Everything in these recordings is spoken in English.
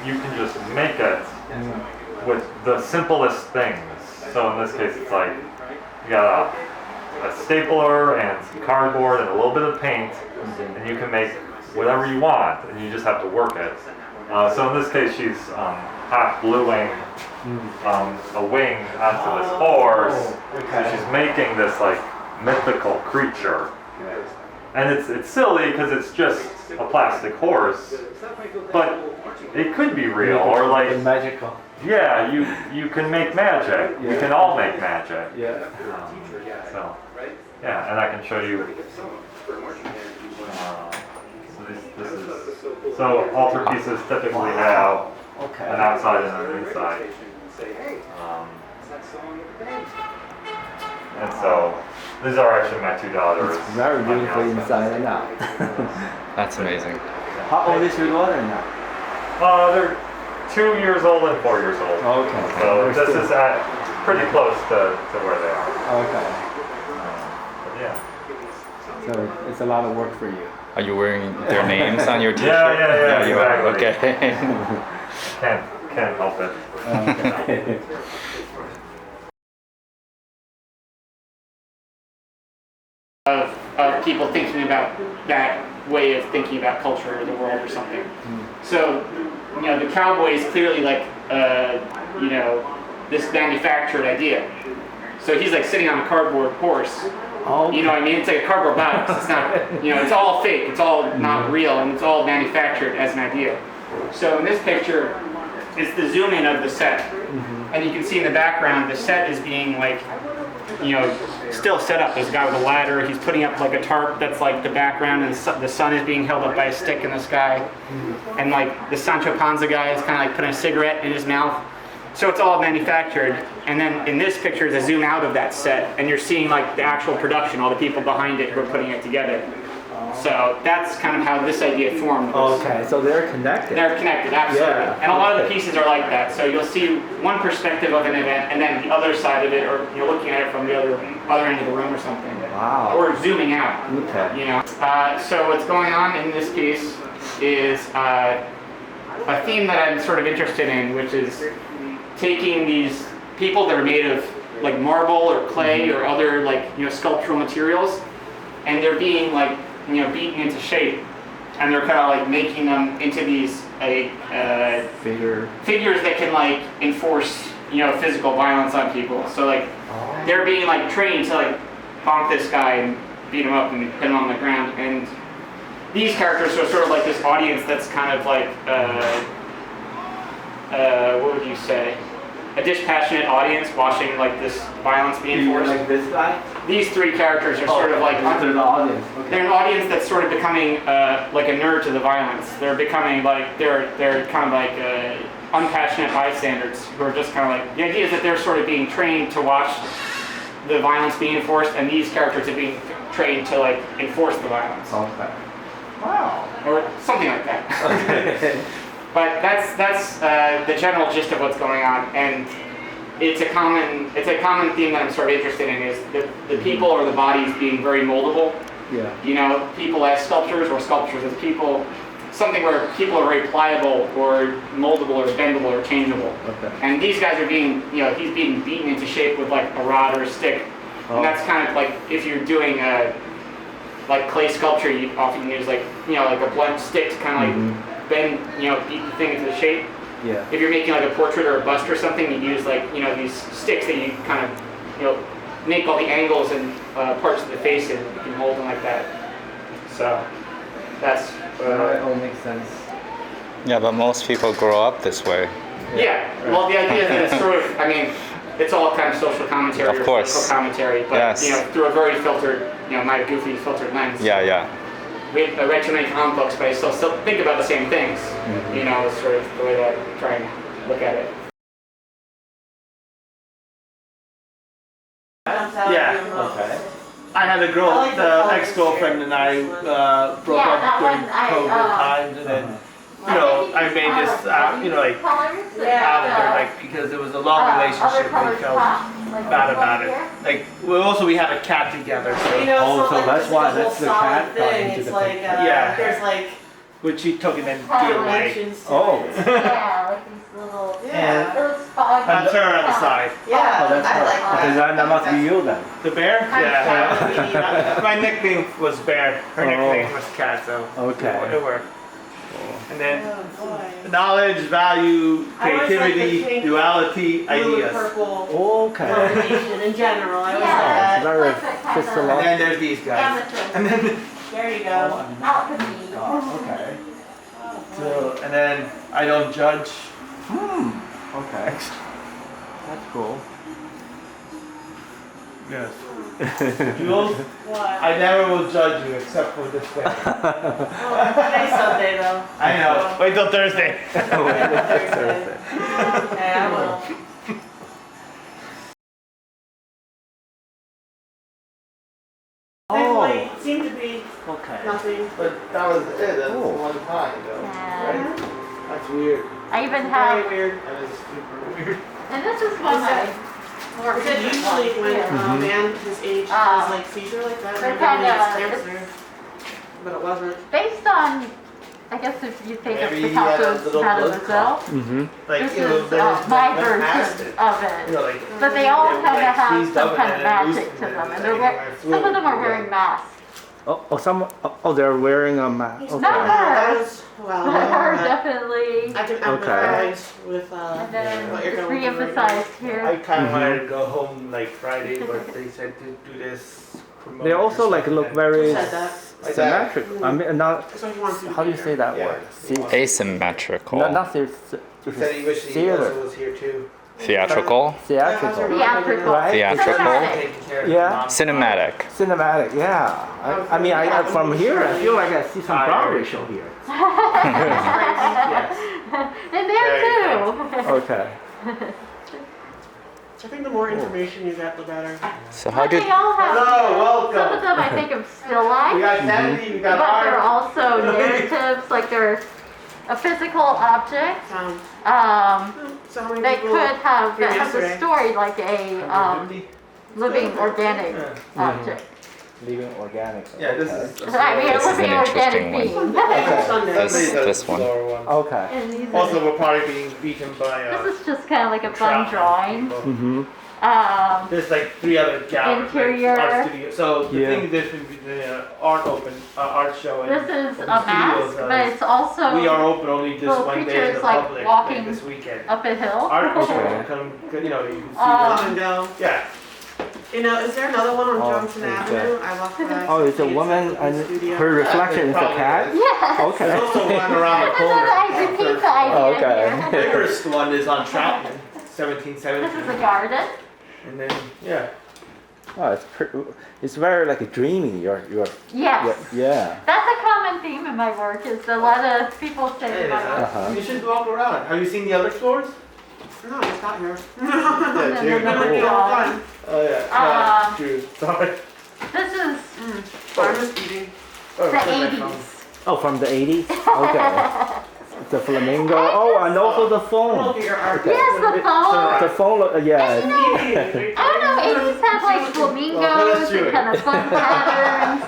you can just make it with the simplest things. So in this case, it's like you got a stapler and some cardboard and a little bit of paint, and you can make whatever you want, and you just have to work it. So in this case, she's hot gluing a wing onto this horse. So she's making this like mythical creature. And it's silly because it's just a plastic horse, but it could be real or like magical. Yeah, you can make magic. We can all make magic. Yeah. So yeah, and I can show you. So altarpieces typically have an outside and an inside. And so these are actually my two daughters. It's very beautiful inside and out. That's amazing. How old is your daughter now? They're 2 years old and 4 years old. Okay. So this is pretty close to where they are. Okay. But yeah. So it's a lot of work for you. Are you wearing their names on your t-shirt? Yeah, you are. exactly. Okay. Can't help it. Okay. Of people thinking about that way of thinking about culture or the world or something. So, you know, the cowboy is clearly like, you know, this manufactured idea. So he's like sitting on a cardboard horse. Oh. You know what I mean? It's like a cardboard box. It's not, you know, it's all fake. It's all not real, and it's all manufactured as an idea. So in this picture, it's the zoom in of the set, and you can see in the background the set is being like, you know, still set up. There's a guy with a ladder. He's putting up like a tarp that's like the background, and the sun is being held up by a stick in the sky. And like the Sancho Panza guy is kind of like putting a cigarette in his mouth. So it's all manufactured. And then in this picture is a zoom out of that set, and you're seeing like the actual production, all the people behind it who are putting it together. So that's kind of how this idea formed. Okay, so they're connected. They're connected, absolutely. Yeah. And a lot of the pieces are like that. So you'll see one perspective of an event, and then the other side of it, or you're looking at it from the other end of the room or something. Wow. Or zooming out. Okay. You know. So what's going on in this piece is a theme that I'm sort of interested in, which is taking these people that are made of like marble or clay or other like, you know, sculptural materials, and they're being like, you know, beaten into shape, and they're kind of like making them into these figures that can like enforce, you know, physical violence on people. So like they're being like trained to like bonk this guy and beat him up and put him on the ground, and these characters are sort of like this audience that's kind of like what would you say, a dispassionate audience watching like this violence being enforced. Like this guy? These three characters are sort of like they're the audience. Okay. they're an audience that's sort of becoming like a nerd to the violence. They're becoming like they're kind of like unpassionate bystanders who are just kind of like, the idea is that they're sort of being trained to watch the violence being enforced, and these characters are being trained to like enforce the violence. Okay. Wow. Or something like that. Okay. But that's the general gist of what's going on, and it's a common theme that I'm sort of interested in, is the people or the bodies being very moldable. Yeah. You know, people as sculptures or sculptures as people, something where people are very pliable or moldable or bendable or changeable. Okay. And these guys are being, you know, he's being beaten into shape with like a rod or a stick. Oh. And that's kind of like, if you're doing like clay sculpture, you often use like, you know, like a blunt stick to kind of like bend, you know, beat the thing into the shape. Yeah. If you're making like a portrait or a bust or something, you use like, you know, these sticks that you kind of, you know, make all the angles and parts of the face and you can mold them like that. So that's that all makes sense. Yeah, but most people grow up this way. yeah. Well, the idea is that it's sort of, I mean, it's all kind of social commentary Of or course. political commentary, but Yes. you know, through a very filtered, you know, my goofy filtered lens. Yeah. I read too many comic books, but I still think about the same things. You know, it's sort of the way that I try and look at it. Yeah. Okay. I had a girl, the ex-girlfriend and I broke up during COVID times, and then, you know, I made this, you know, like, out of her, like, because it was a long relationship, we felt bad about it. Like, we had a cat together, so. Oh, so that's why, that's the cat got into the picture. Yeah. There's like which he took and then gave away. Oh. Yeah, like these little. And Those fog. that's her on the side. Yeah, Oh, that's I cool. like Okay, that. that must be you then. The bear? Yeah. My nickname was Bear. Her Oh. nickname was Cat, so Okay. it worked. And then Oh, boy. knowledge, value, I always like the creativity, pink, duality, Blue and ideas. purple Okay. combination in general. I always Yeah. like that. It's very Like that kind crystal. of- And then there's these guys. Amethyst. And then There you Oh, go. Alchemy. okay. so, and then I don't judge. Okay. That's cool. Yes. Jules, What? I never will judge you except for this day. Well, today's Sunday though. I know. Wait till Thursday. Thursday. Okay, I will. Thankfully, it seemed to be Okay. nothing. But that was it. That's Oh. one time, though. Yeah. Right? That's weird. I even Very have, weird. That is super weird. and this is one of my more Is it recent usually ones, when too. a man his age has like seizure like that? they're maybe kinda- it's cancer, but it wasn't. Based on, I guess if you think of Maybe he had a Picasso's little blood Mademoiselle, Mm-hmm. Like, this you know, is there's my went past version it. of You it. know, like, But they all it was, kind of like, have seized some up kind and of then it magic loosened to and them, then and they're everything wearing, went some of fluid. them are wearing masks. Oh, some. Oh, they're wearing a mask. He's Okay. not Her. as well. Her but definitely, I can Okay. empathize with and then what you're it's going through right re-emphasized I here. kind of wanted to go home like Friday, but they said to do this. promote They also this like stuff, look and- very Who said that? symmetrical. I mean, not. now. So he wants you to How do you be say here. that Yeah. word? Asymmetrical. Not He said he wished he theater. also was here too. Theatrical. Theatrical. Theatrical. Right? Theatrical. Cinematic. Taking care of Yeah. mom. Cinematic. Cinematic, yeah. I mean, from here, I feel like I see some Broadway show here. Yes. And there too. Okay. I think the more information you get, the better. So how But did they all have, Hello, some of welcome. them I think of still We life, got Sandy, we got but they're Art. also narratives, like they're a physical object. So how many They people? could have, here that has a yesterday? story like a living organic object. Living organic. Yeah, this okay. is. Right, we have This is living an organic interesting being. Every Sunday. This one. Okay. And these are- Also, we're probably being beaten by This is just kind of like a fun trout drawing. people. Mm-hmm. There's like 3 other galleries, Interior. like art studios. So the Yeah. thing is, there's been the art open, art show. This is a and mask, studios, but it's also we are open only this little one day in creatures the like public, walking this weekend. up a hill. Art show, Okay. come, you know, you can see Come and go. yeah. You know, is there another one on Oh, Johnson okay. Avenue? I walked by. Oh, it's a It's woman like a and studio. her reflection is a Probably cat? is. Yes. Okay. There's also one around the And corner. then I repeat the idea Okay. The here. biggest one is on Troutman, This is 1770. a garden. And then, yeah. Oh, it's very like dreamy. Yes. Yeah. That's a common theme in my work, is a lot of people say in my work. Uh-huh. You should walk around. Have you seen the other stores? No, I just got here. Yeah, no, no, no, no. Fun. Oh yeah. No, true. Sorry. This is Farmer's eating. Oh, the where's my 80s. phone? Oh, from the 80s? Okay. The flamingo. Oh, and also the phone. Look at your art. Yes, the phone. The phone, yeah. I don't know, 80s have like Well, flamingos that's true. and kind of fun patterns.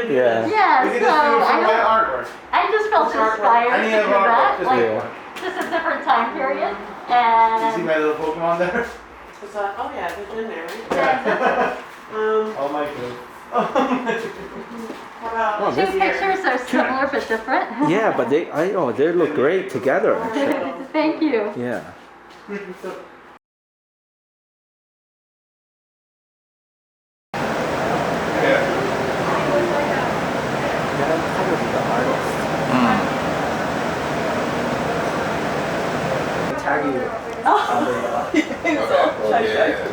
And, Yeah. yeah, We can so just do it from my I artwork. just felt Artwork. inspired Any to of do artwork, that. just Like, Yeah. just a different time period. You see And my little Pokemon there? It's oh yeah, it's in there, right? Oh my god. How about Oh, two this- pictures are similar but different. Yeah, but they look great together. Actually. Thank you. Yeah. Tag you. Okay, well, yeah.